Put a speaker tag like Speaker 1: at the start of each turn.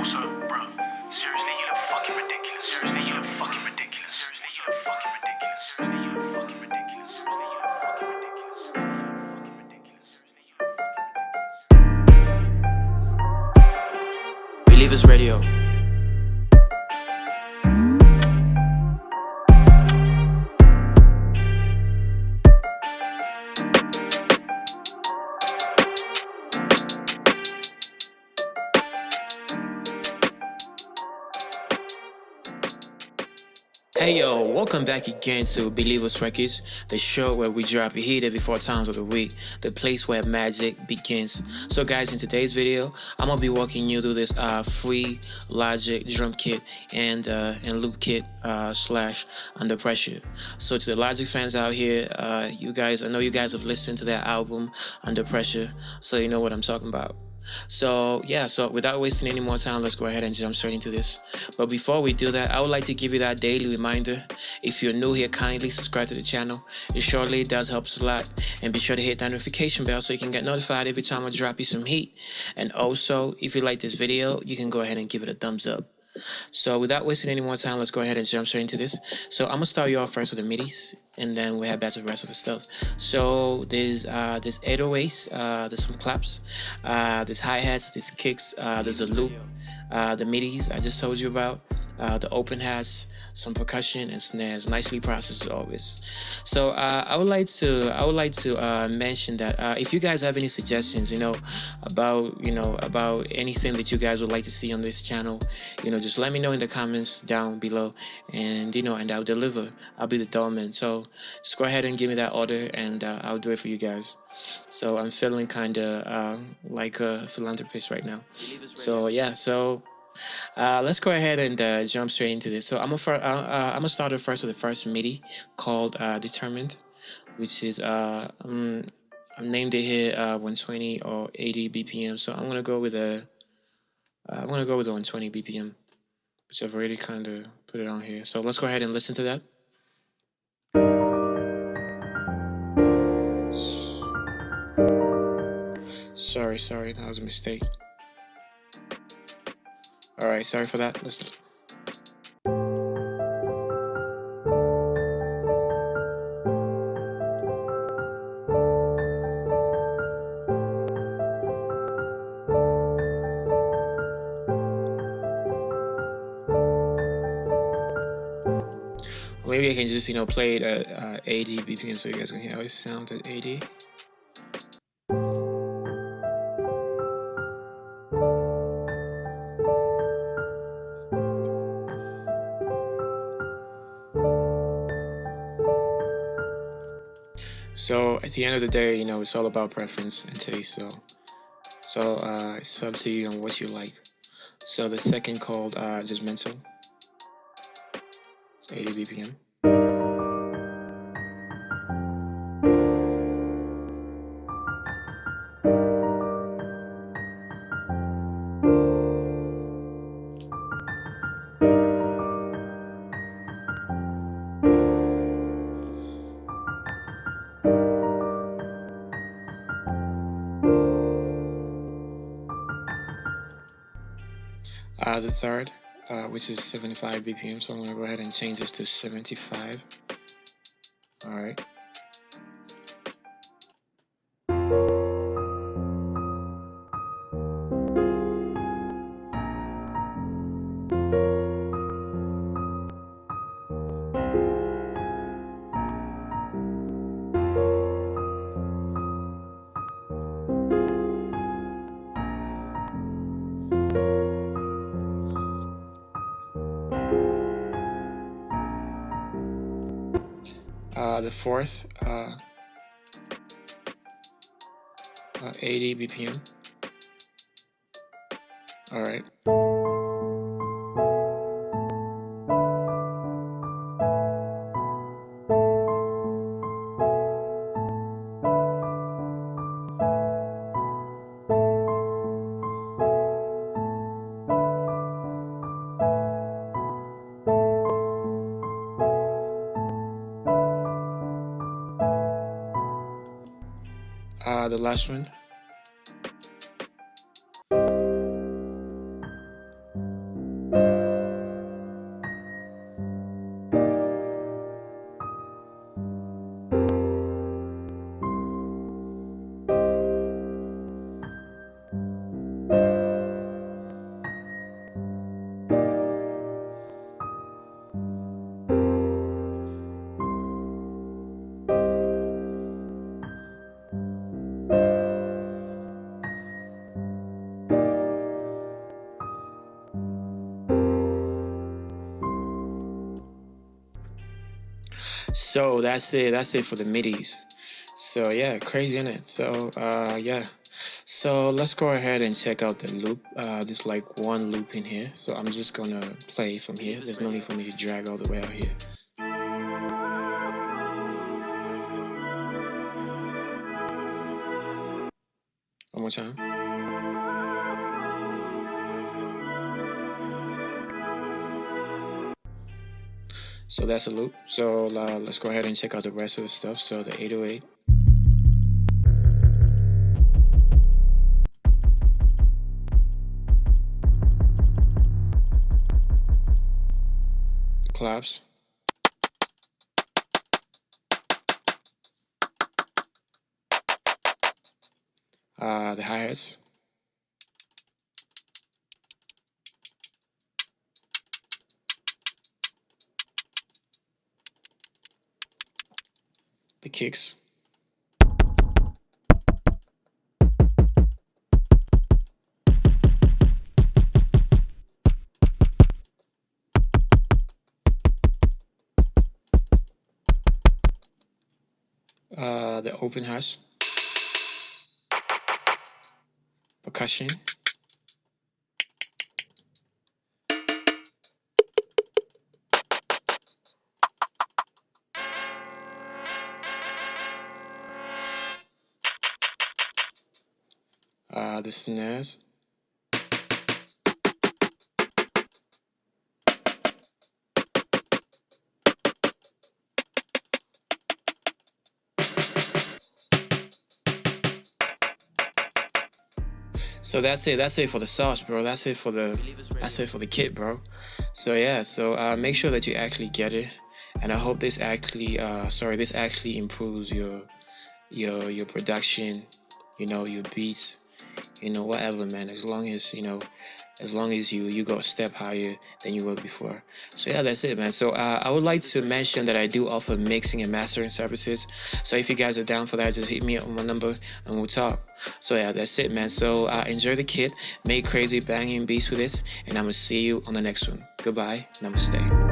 Speaker 1: Also, bro, seriously, you look fucking ridiculous. Seriously, you look fucking ridiculous. Seriously, you look fucking ridiculous. Seriously, you look fucking ridiculous. Seriously, you look fucking ridiculous. Seriously, you look fucking ridiculous. Seriously, you look fucking ridiculous.
Speaker 2: Believers Radio. Hey yo, welcome back again to Believers Records, the show where we drop a hit every 4 times of the week, the place where magic begins. So guys, in today's video, I'm gonna be walking you through this free Logic Drumkit and loop kit slash Under Pressure. So to the Logic fans out here, you guys, I know you guys have listened to that album Under Pressure, so you know what I'm talking about. So without wasting any more time, let's go ahead and jump straight into this. But before we do that, I would like to give you that daily reminder. If you're new here, kindly subscribe to the channel. It surely does help us a lot. And be sure to hit that notification bell so you can get notified every time I drop you some heat. And also, if you like this video, you can go ahead and give it a thumbs up. So without wasting any more time, let's go ahead and jump straight into this. So I'm gonna start you off first with the midis, and then we'll head back to the rest of the stuff. So there's 808s, there's some claps, there's hi-hats, there's kicks, there's a loop, the midis I just told you about, the open hats, some percussion and snares, nicely processed as always. So I would like to mention that if you guys have any suggestions, about anything that you guys would like to see on this channel, just let me know in the comments down below, and and I'll deliver. I'll be the doorman. So just go ahead and give me that order, and I'll do it for you guys. So I'm feeling kind of like a philanthropist right now. So yeah, let's go ahead and jump straight into this. So I'm gonna start it first with the first MIDI called Determined, which is I named it here 120 or 80 BPM. So I'm gonna go with the 120 BPM, which I've already kind of put it on here. So let's go ahead and listen to that. Sorry, that was a mistake. All right, sorry for that. Listen. Maybe I can just play it at 80 BPM so you guys can hear how it sounds at 80. So at the end of the day, it's all about preference and taste. So it's up to you on what you like. So the second called Judgmental. It's 80 BPM. The third, which is 75 BPM, so I'm going to go ahead and change this to 75. All right. The fourth, 80 BPM. All right. The last one. So that's it. That's it for the midis. So yeah, crazy in it. So yeah. So let's go ahead and check out the loop. There's like one loop in here. So I'm just gonna play from here. There's no need for me to drag all the way out here. One more time. So that's a loop. So let's go ahead and check out the rest of the stuff. So the 808. Claps. The hi-hats. The kicks. The open hats. Percussion. The snares. So that's it. That's it for the sauce, bro. That's it for the kit, bro. So yeah. So make sure that you actually get it, and I hope this actually this actually improves your production, your beats, whatever, man. As long as you go a step higher than you were before. So yeah, that's it, man. So I would like to mention that I do offer mixing and mastering services. So if you guys are down for that, just hit me up on my number and we'll talk. So yeah, that's it, man. So enjoy the kit, make crazy banging beats with this, and I'm gonna see you on the next one. Goodbye, namaste.